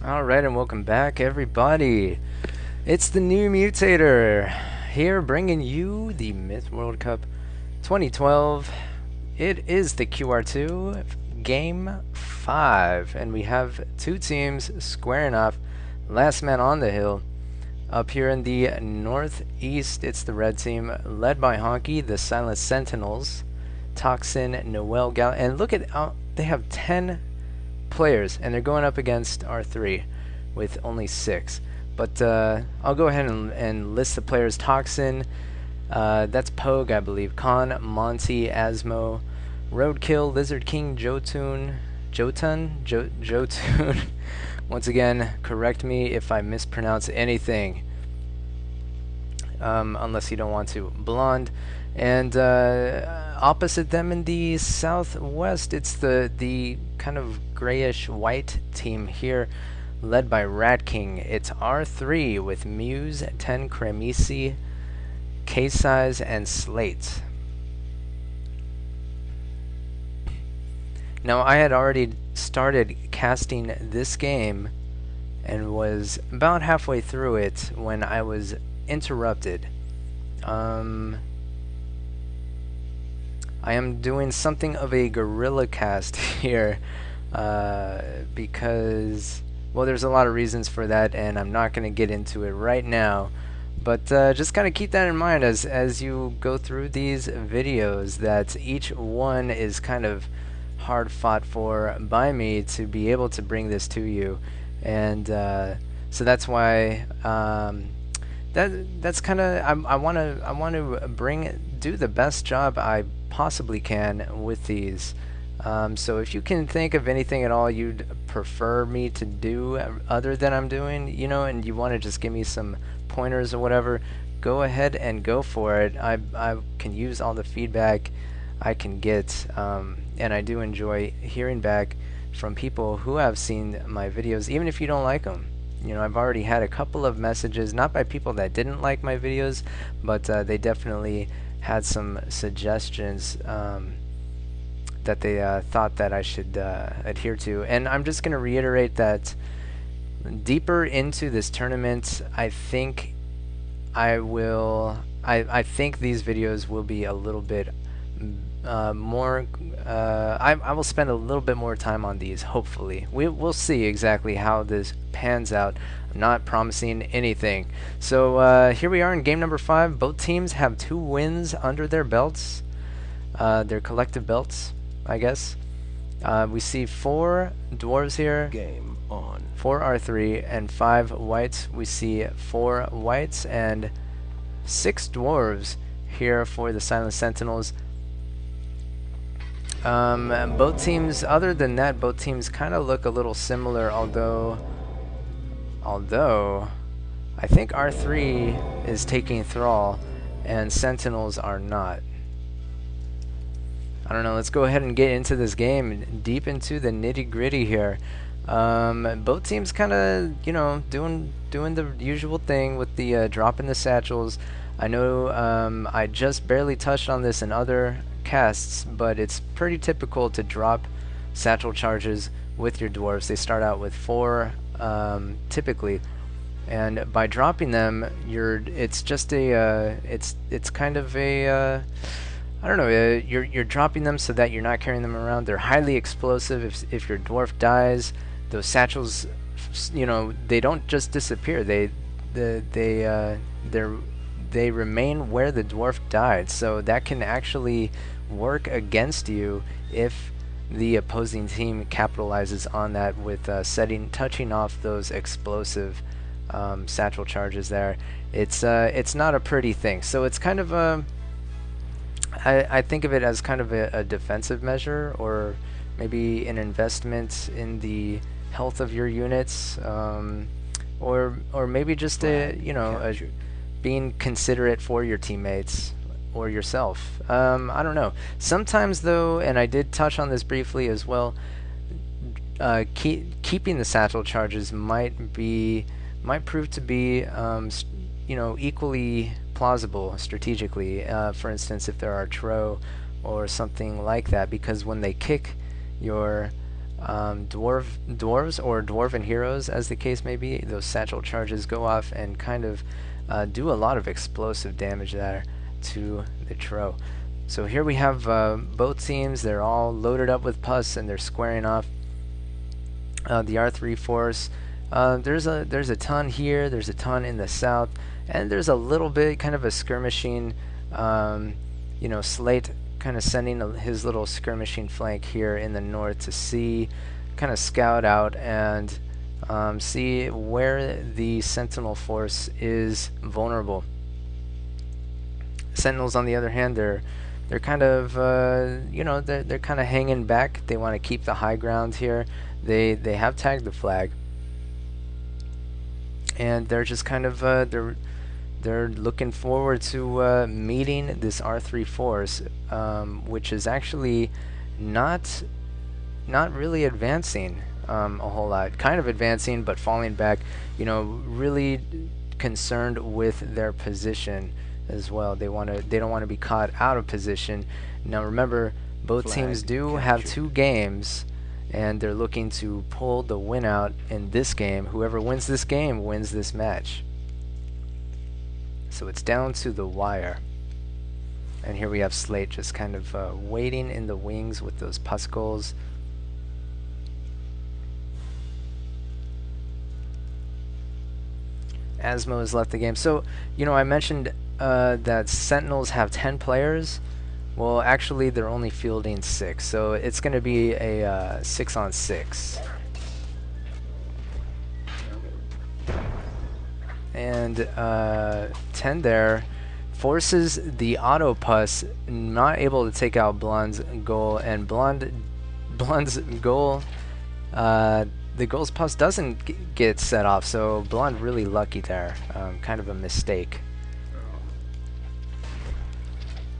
Alright, and welcome back, everybody. It's the NewMutator here, bringing you the Myth World Cup 2012. It is the QR2 Game 5, and we have two teams squaring off. Last man on the hill. Up here in the northeast, it's the red team, led by Honky, the Silent Sentinels, Toxin, Noel, Gal, and look at they have 10 players, and they're going up against R3 with only 6. But I'll go ahead and list the players. Toxin, that's Pogue, I believe. Khan, Monty, Asmo, Roadkill, Lizard King, Jotun. Once again, correct me if I mispronounce anything, unless you don't want to. Blonde, and opposite them in the southwest, it's the kind of grayish white team here, led by Ratking. It's R3 with Muse, 10 Cremisi, K-Size, and Slate. Now, I had already started casting this game and was about halfway through it when I was interrupted. I am doing something of a guerrilla cast here because, well, there's a lot of reasons for that, and I'm not going to get into it right now. But just kind of keep that in mind as you go through these videos, that each one is kind of hard fought for by me to be able to bring this to you, and so that's why that's kind of I want to do the best job I possibly can with these. So if you can think of anything at all you'd prefer me to do other than I'm doing, you know, and you want to just give me some pointers or whatever, go ahead and go for it. I can use all the feedback I can get, and I do enjoy hearing back from people who have seen my videos, even if you don't like them. You know, I've already had a couple of messages, not by people that didn't like my videos, but they definitely had some suggestions that they thought that I should adhere to. And I'm just going to reiterate that deeper into this tournament, I think I think these videos will be a little bit more, I will spend a little bit more time on these, hopefully. We'll see exactly how this pans out. I'm not promising anything. So here we are in game number 5. Both teams have 2 wins under their belts, their collective belts, I guess. We see 4 dwarves here. Game on. 4 R3 and 5 whites. We see 4 whites and 6 dwarves here for the Silent Sentinels. Both teams, other than that, both teams kind of look a little similar, although I think R3 is taking Thrall and Sentinels are not. I don't know, let's go ahead and get into this game, deep into the nitty-gritty here. Both teams kind of, you know, doing the usual thing with the dropping the satchels. I know I just barely touched on this in other casts, but it's pretty typical to drop satchel charges with your dwarves. They start out with 4 typically, and by dropping them, it's just a it's kind of a I don't know, you're dropping them so that you're not carrying them around. They're highly explosive. If your dwarf dies, those satchels, you know, they don't just disappear. They remain where the dwarf died. So that can actually work against you if the opposing team capitalizes on that with touching off those explosive satchel charges there. It's not a pretty thing. So it's kind of a I think of it as kind of a defensive measure, or maybe an investment in the health of your units, or maybe just being considerate for your teammates or yourself. I don't know. Sometimes though, and I did touch on this briefly as well, keeping the satchel charges might prove to be you know, equally plausible strategically. For instance, if there are Tro or something like that, because when they kick your dwarves or dwarven heroes, as the case may be. Those satchel charges go off and kind of do a lot of explosive damage there to the Tro. So here we have both teams. They're all loaded up with pus and they're squaring off. The R3 force. There's a ton here. There's a ton in the south, and there's a little bit kind of a skirmishing. You know, Slate kind of sending his little skirmishing flank here in the north to see, kind of scout out and see where the Sentinel force is vulnerable. Sentinels, on the other hand, they're kind of you know, they're kind of hanging back. They want to keep the high ground here. They have tagged the flag, and they're just kind of they're looking forward to meeting this R3 force, which is actually not really advancing a whole lot. Kind of advancing, but falling back. You know, really concerned with their position as well. They don't want to be caught out of position. Now remember, both teams do have 2 games, and they're looking to pull the win out in this game. Whoever wins this game wins this match. So it's down to the wire. And here we have Slate just kind of waiting in the wings with those puskulls. Asmo has left the game. So, you know, I mentioned that Sentinels have 10 players. Well, actually, they're only fielding 6. So it's going to be a 6-on-6. And 10 there forces the auto pus, not able to take out Blonde's goal, and Blonde's goal, the goal's pus doesn't get set off, so Blonde really lucky there. Kind of a mistake.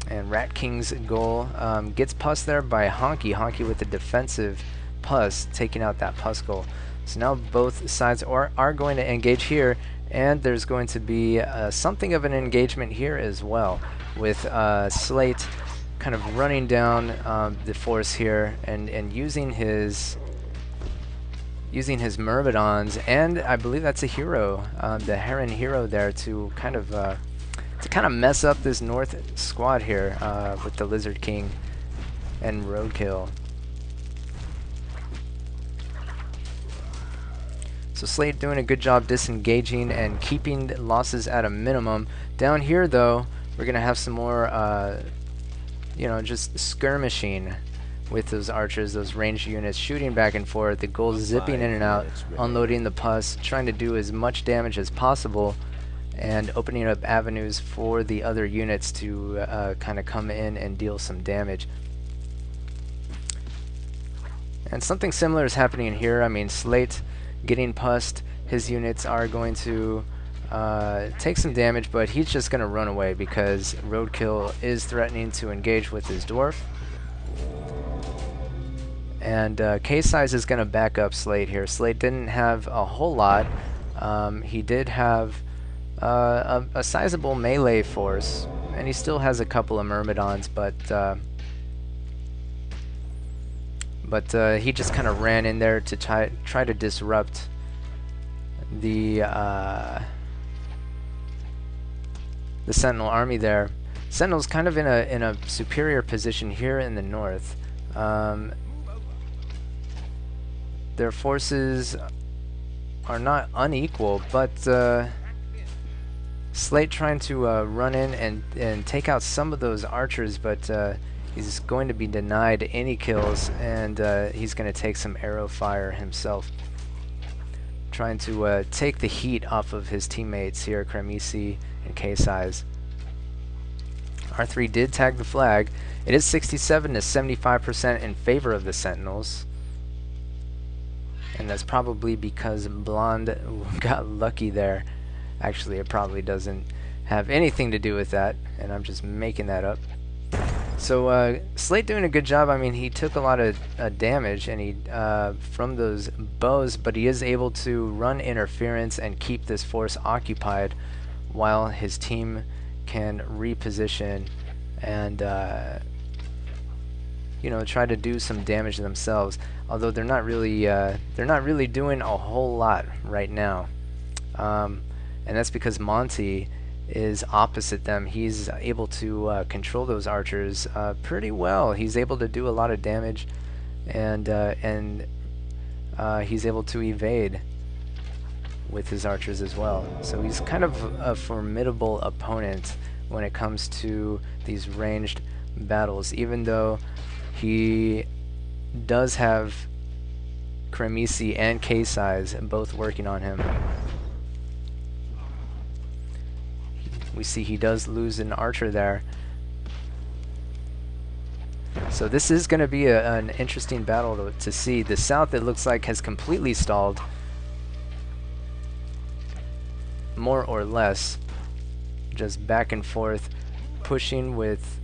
And Ratking's goal gets pus there by Honky with the defensive pus, taking out that pus goal. So now both sides are going to engage here, and there's going to be something of an engagement here as well, with Slate kind of running down the force here and using his Myrmidons, and I believe that's a hero, the Heron hero there, to kind of mess up this north squad here with the Lizard King and Roadkill. So Slate doing a good job disengaging and keeping losses at a minimum. Down here, though, we're going to have some more, you know, just skirmishing with those archers, those ranged units, shooting back and forth, the ghouls zipping in and out, unloading the pus, trying to do as much damage as possible, and opening up avenues for the other units to kind of come in and deal some damage. And something similar is happening here. I mean, Slate getting pussed, his units are going to take some damage, but he's just going to run away because Roadkill is threatening to engage with his dwarf. And K-Size is going to back up Slate here. Slate didn't have a whole lot. He did have a sizable melee force, and he still has a couple of Myrmidons, but he just kind of ran in there to try to disrupt the Sentinel army there. Sentinel's kind of in a superior position here in the north. Their forces are not unequal, but Slate trying to run in and take out some of those archers, but he's going to be denied any kills, and he's going to take some arrow fire himself, trying to take the heat off of his teammates here, Kremisi and K-Size. R3 did tag the flag. It is 67 to 75% in favor of the Sentinels, and that's probably because Blonde got lucky there. Actually, it probably doesn't have anything to do with that, and I'm just making that up. So Slate doing a good job. I mean, he took a lot of damage and he from those bows, but he is able to run interference and keep this force occupied while his team can reposition and you know, try to do some damage themselves. Although they're not really doing a whole lot right now, and that's because Monty is opposite them. He's able to control those archers pretty well. He's able to do a lot of damage, and he's able to evade with his archers as well. So he's kind of a formidable opponent when it comes to these ranged battles, even though he does have Kremisi and K-Size both working on him. We see he does lose an archer there. So this is going to be an interesting battle to see. The south, it looks like, has completely stalled, more or less, just back and forth, pushing with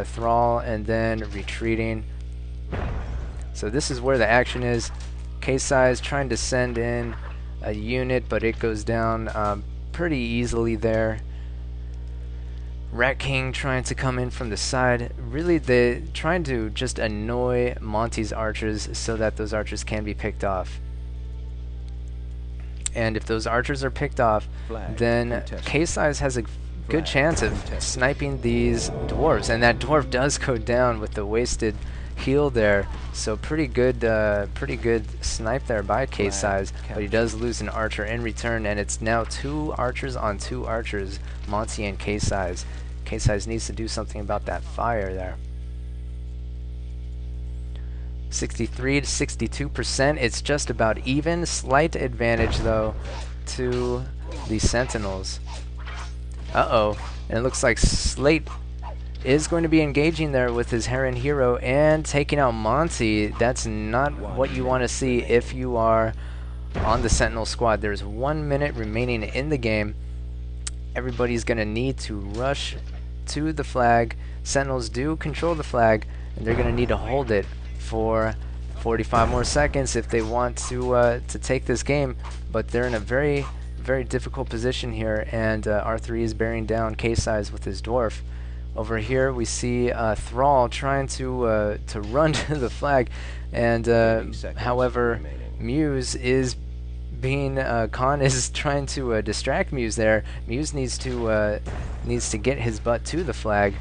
Thrall and then retreating. So this is where the action is. K-Size trying to send in a unit, but it goes down pretty easily there. Ratking trying to come in from the side. Really, they're trying to just annoy Monty's archers so that those archers can be picked off. And if those archers are picked off, then K-Size has a good chance of sniping these dwarves. And that dwarf does go down with the wasted heal there. So pretty good snipe there by K-Size. But he does lose an archer in return, and it's now 2 archers on 2 archers, Monty and K-Size. K-Size needs to do something about that fire there. 63 to 62%. It's just about even. Slight advantage though to the Sentinels. Uh-oh. And it looks like Slate is going to be engaging there with his Heron Hero and taking out Monty. That's not what you want to see if you are on the Sentinel squad. There's 1 minute remaining in the game. Everybody's going to need to rush to the flag. Sentinels do control the flag, and they're going to need to hold it for 45 more seconds if they want to take this game. But they're in a very, very difficult position here, and R3 is bearing down K-Size with his dwarf. Over here we see Thrall trying to run to the flag, and however, Muse is being Khan is trying to distract Muse there. Muse needs to get his butt to the flag.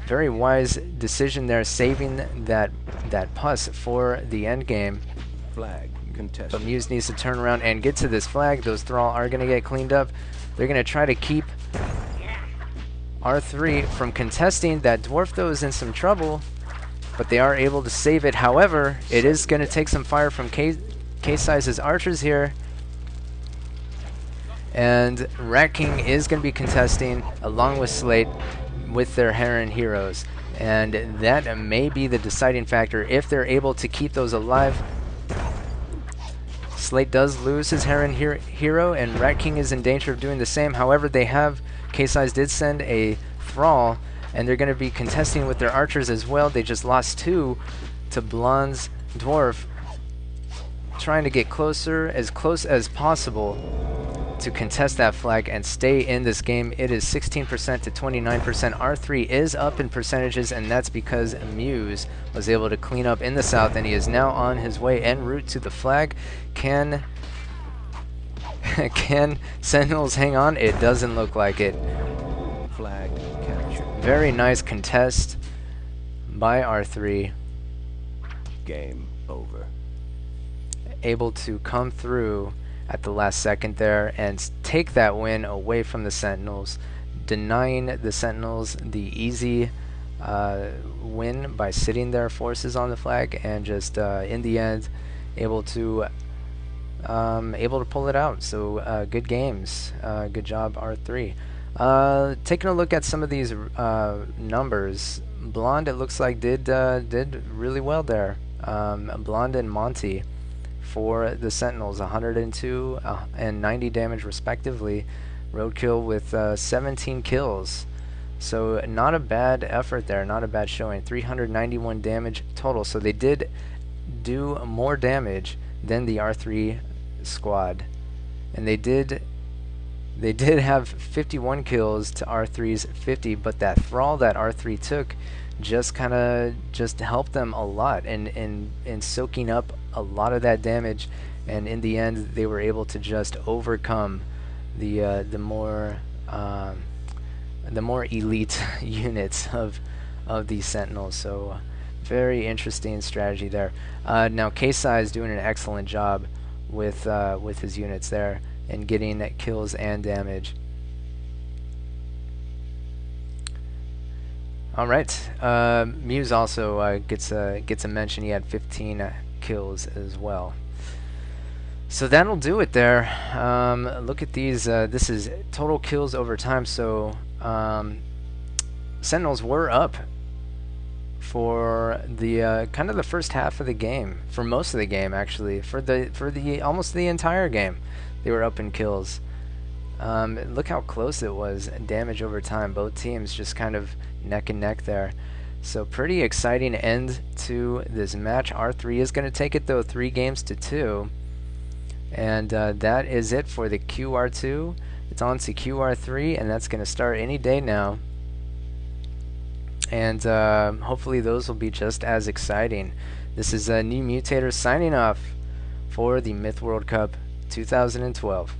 Very wise decision there, saving that pus for the end game. Flag contested. But Muse needs to turn around and get to this flag. Those Thrall are going to get cleaned up. They're going to try to keep R3 from contesting. That dwarf though is in some trouble, but they are able to save it. However, it is going to take some fire from K-Size's archers here. And Ratking is going to be contesting along with Slate with their Heron Heroes. And that may be the deciding factor if they're able to keep those alive. Slate does lose his Heron Hero, and Ratking is in danger of doing the same. However, they have, K-Size did send a Thrall, and they're going to be contesting with their archers as well. They just lost 2 to Blonde's dwarf, trying to get close as possible to contest that flag and stay in this game. It is 16% to 29%. R3 is up in percentages, and that's because Muse was able to clean up in the south, and he is now on his way en route to the flag. Can Sentinels hang on? It doesn't look like it. Flag captured. Very nice contest by R3. Game over. Able to come through at the last second there and take that win away from the Sentinels, denying the Sentinels the easy win by sitting their forces on the flag, and just in the end able to pull it out. So good games, good job R3. Taking a look at some of these numbers, Blonde, it looks like did really well there. Blonde and Monty for the Sentinels, 102 and 90 damage respectively. Roadkill with 17 kills. So not a bad effort there, not a bad showing. 391 damage total. So they did do more damage than the R3 squad. And they did have 51 kills to R3's 50, but that Thrall that R3 took just kind of just helped them a lot in soaking up a lot of that damage, and in the end they were able to just overcome the more elite units of these Sentinels. So very interesting strategy there. Now K-Sai is doing an excellent job with his units there and getting kills and damage. All right, Muse also gets a mention. He had 15 kills as well. So that'll do it there. Look at these. This is total kills over time. So Sentinels were up for the kind of the first half of the game, for most of the game actually, for the almost the entire game, they were up in kills. Look how close it was. Damage over time. Both teams just kind of neck and neck there. So pretty exciting end to this match. R3 is going to take it though 3-2. And that is it for the QR2. It's on to QR3, and that's going to start any day now. And hopefully those will be just as exciting. This is NewMutator signing off for the Myth World Cup 2012.